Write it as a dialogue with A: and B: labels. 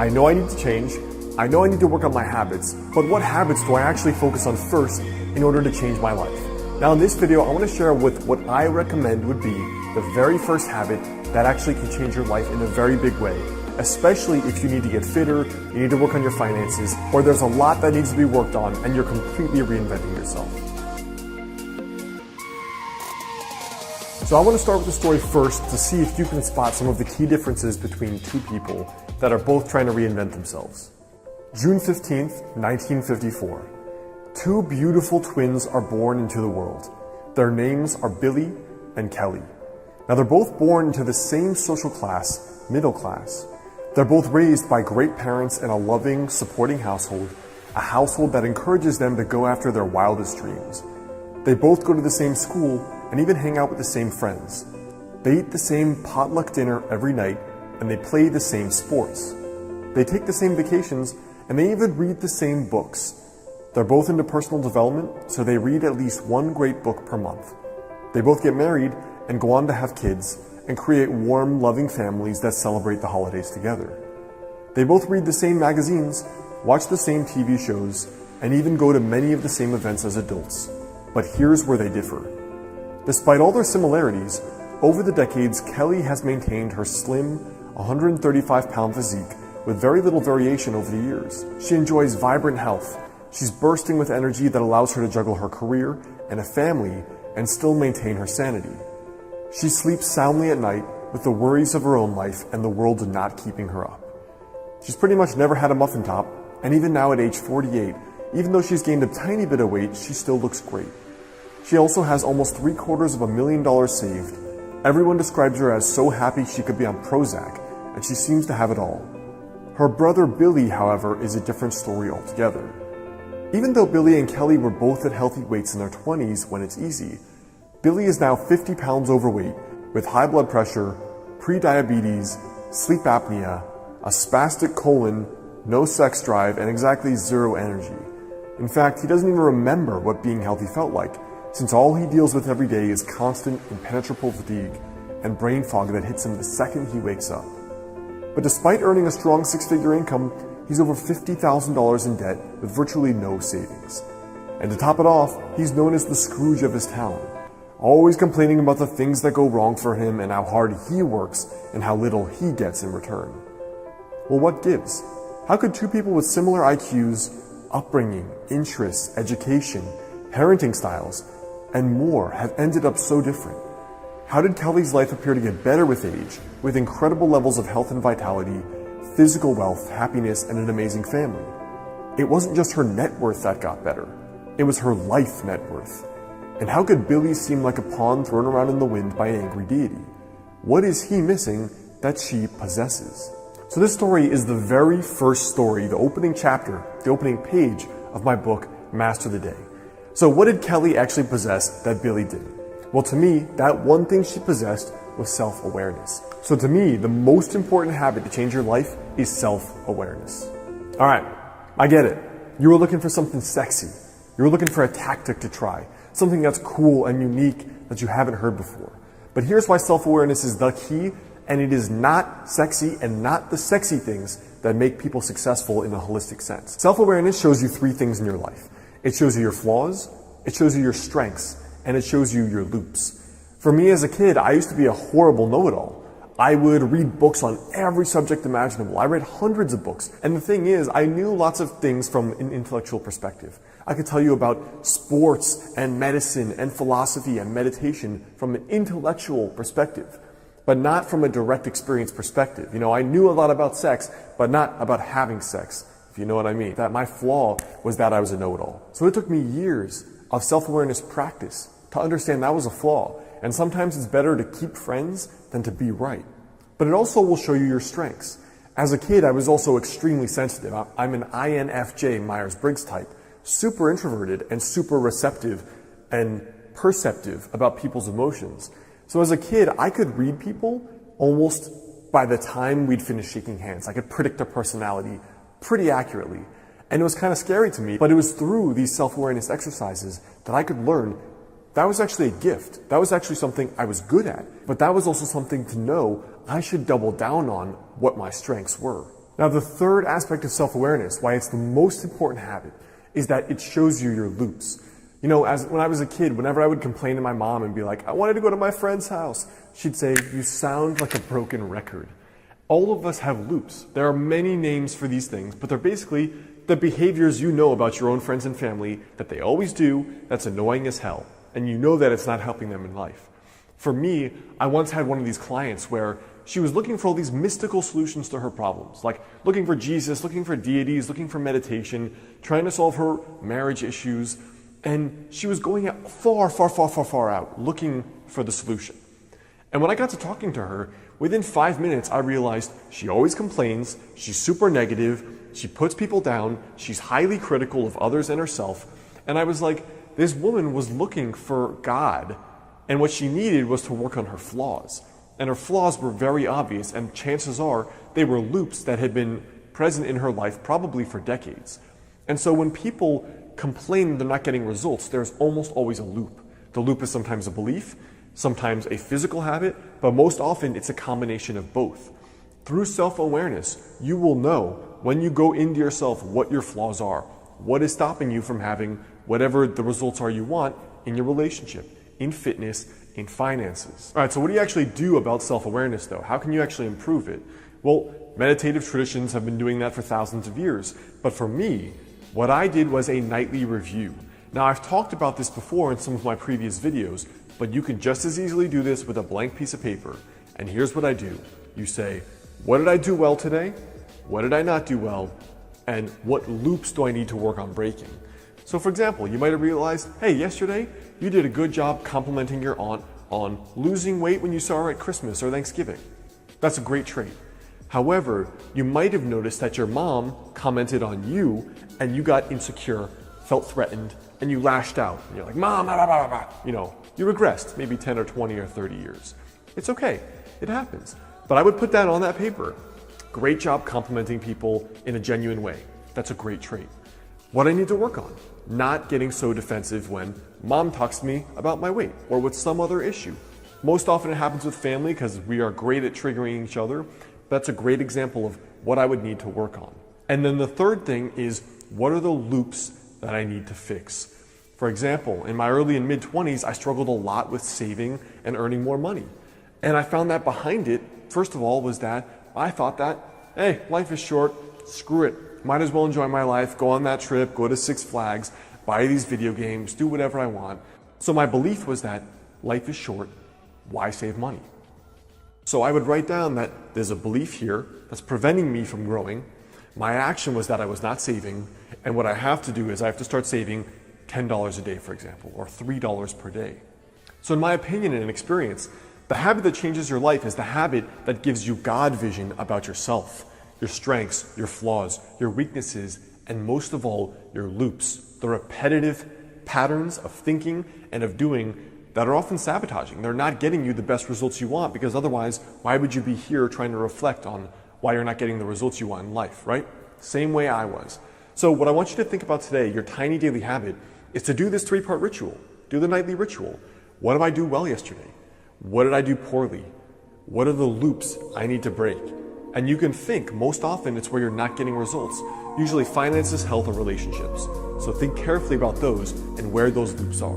A: I know I need to change, I know I need to work on my habits, but what habits do I actually focus on first in order to change my life? Now in this video, I want to share with what I recommend would be the very first habit that actually can change your life in a very big way, especially if you need to get fitter, you need to work on your finances, or there's a lot that needs to be worked on and you're completely reinventing yourself. So I want to start with the story first to see if you can spot some of the key differences between two people that are both trying to reinvent themselves. June 15th, 1954. Two beautiful twins are born into the world. Their names are Billy and Kelly. Now they're both born into the same social class, middle class. They're both raised by great parents in a loving, supporting household, a household that encourages them to go after their wildest dreams. They both go to the same school and even hang out with the same friends. They eat the same potluck dinner every night and they play the same sports. They take the same vacations and they even read the same books. They're both into personal development, so they read at least one great book per month. They both get married and go on to have kids and create warm, loving families that celebrate the holidays together. They both read the same magazines, watch the same TV shows, and even go to many of the same events as adults. But here's where they differ. Despite all their similarities, over the decades, Kelly has maintained her slim, 135-pound physique with very little variation over the years. She enjoys vibrant health. She's bursting with energy that allows her to juggle her career and a family and still maintain her sanity. She sleeps soundly at night with the worries of her own life and the world not keeping her up. She's pretty much never had a muffin top, and even now at age 48, even though she's gained a tiny bit of weight, she still looks great. She also has almost $750,000 saved. Everyone describes her as so happy she could be on Prozac, and she seems to have it all. Her brother Billy, however, is a different story altogether. Even though Billy and Kelly were both at healthy weights in their 20s when it's easy, Billy is now 50 pounds overweight with high blood pressure, pre-diabetes, sleep apnea, a spastic colon, no sex drive, and exactly zero energy. In fact, he doesn't even remember what being healthy felt like, since all he deals with every day is constant, impenetrable fatigue and brain fog that hits him the second he wakes up. But despite earning a strong six-figure income, he's over $50,000 in debt with virtually no savings. And to top it off, he's known as the Scrooge of his town, always complaining about the things that go wrong for him and how hard he works and how little he gets in return. Well, what gives? How could two people with similar IQs, upbringing, interests, education, parenting styles, and more have ended up so different? How did Kelly's life appear to get better with age, with incredible levels of health and vitality, physical wealth, happiness, and an amazing family? It wasn't just her net worth that got better. It was her life net worth. And how could Billy seem like a pawn thrown around in the wind by an angry deity? What is he missing that she possesses? So this story is the very first story, the opening chapter, the opening page of my book, Master the Day. So what did Kelly actually possess that Billy didn't? Well, to me, that one thing she possessed was self-awareness. So to me, the most important habit to change your life is self-awareness. All right, I get it. You were looking for something sexy. You were looking for a tactic to try, something that's cool and unique that you haven't heard before. But here's why self-awareness is the key, and it is not sexy and not the sexy things that make people successful in a holistic sense. Self-awareness shows you three things in your life. It shows you your flaws, it shows you your strengths, and it shows you your loops. For me as a kid, I used to be a horrible know-it-all. I would read books on every subject imaginable. I read hundreds of books. And the thing is, I knew lots of things from an intellectual perspective. I could tell you about sports and medicine and philosophy and meditation from an intellectual perspective, but not from a direct experience perspective. You know, I knew a lot about sex, but not about having sex, if you know what I mean. That my flaw was that I was a know-it-all. So it took me years of self-awareness practice to understand that was a flaw. And sometimes it's better to keep friends than to be right. But it also will show you your strengths. As a kid, I was also extremely sensitive. I'm an INFJ Myers-Briggs type, super introverted and super receptive and perceptive about people's emotions. So as a kid, I could read people almost by the time we'd finish shaking hands. I could predict their personality pretty accurately. And it was kind of scary to me, but it was through these self-awareness exercises that I could learn that was actually a gift. That was actually something I was good at. But that was also something to know I should double down on what my strengths were. Now, the third aspect of self-awareness, why it's the most important habit, is that it shows you your loops. You know, when I was a kid, whenever I would complain to my mom and be like, I wanted to go to my friend's house, she'd say, you sound like a broken record. All of us have loops. There are many names for these things, but they're basically the behaviors you know about your own friends and family that they always do that's annoying as hell, and you know that it's not helping them in life. For me, I once had one of these clients where she was looking for all these mystical solutions to her problems, like looking for Jesus, looking for deities, looking for meditation, trying to solve her marriage issues, and she was going out far out looking for the solution. And when I got to talking to her, within 5 minutes I realized she always complains, she's super negative, she puts people down, she's highly critical of others and herself, and I was like, this woman was looking for God, and what she needed was to work on her flaws. And her flaws were very obvious, and chances are they were loops that had been present in her life probably for decades. And so when people complain they're not getting results, there's almost always a loop. The loop is sometimes a belief, sometimes a physical habit, but most often it's a combination of both. Through self-awareness, you will know when you go into yourself what your flaws are, what is stopping you from having whatever the results are you want in your relationship, in fitness, in finances. All right, so what do you actually do about self-awareness though? How can you actually improve it? Well, meditative traditions have been doing that for thousands of years, but for me, what I did was a nightly review. Now, I've talked about this before in some of my previous videos, but you can just as easily do this with a blank piece of paper. And here's what I do. You say, what did I do well today? What did I not do well? And what loops do I need to work on breaking? So for example, you might have realized, hey, yesterday you did a good job complimenting your aunt on losing weight when you saw her at Christmas or Thanksgiving. That's a great trait. However, you might have noticed that your mom commented on you and you got insecure, felt threatened, and you lashed out. And you're like, Mom, blah, blah, blah, blah. You know, you regressed maybe 10 or 20 or 30 years. It's okay, it happens. But I would put that on that paper. Great job complimenting people in a genuine way. That's a great trait. What I need to work on, not getting so defensive when mom talks to me about my weight or with some other issue. Most often it happens with family because we are great at triggering each other. That's a great example of what I would need to work on. And then the third thing is, what are the loops that I need to fix? For example, in my early and mid-20s, I struggled a lot with saving and earning more money. And I found that behind it, first of all, was that I thought that, hey, life is short, screw it. Might as well enjoy my life, go on that trip, go to Six Flags, buy these video games, do whatever I want. So my belief was that life is short, why save money? So I would write down that there's a belief here that's preventing me from growing. My action was that I was not saving, and what I have to do is I have to start saving $10 a day, for example, or $3 per day. So in my opinion and experience, the habit that changes your life is the habit that gives you God vision about yourself, your strengths, your flaws, your weaknesses, and most of all, your loops, the repetitive patterns of thinking and of doing that are often sabotaging. They're not getting you the best results you want, because otherwise, why would you be here trying to reflect on why you're not getting the results you want in life, right? Same way I was. So what I want you to think about today, your tiny daily habit, is to do this 3-part ritual. Do the nightly ritual. What did I do well yesterday? What did I do poorly? What are the loops I need to break? And you can think, most often it's where you're not getting results. Usually finances, health, or relationships. So think carefully about those and where those loops are.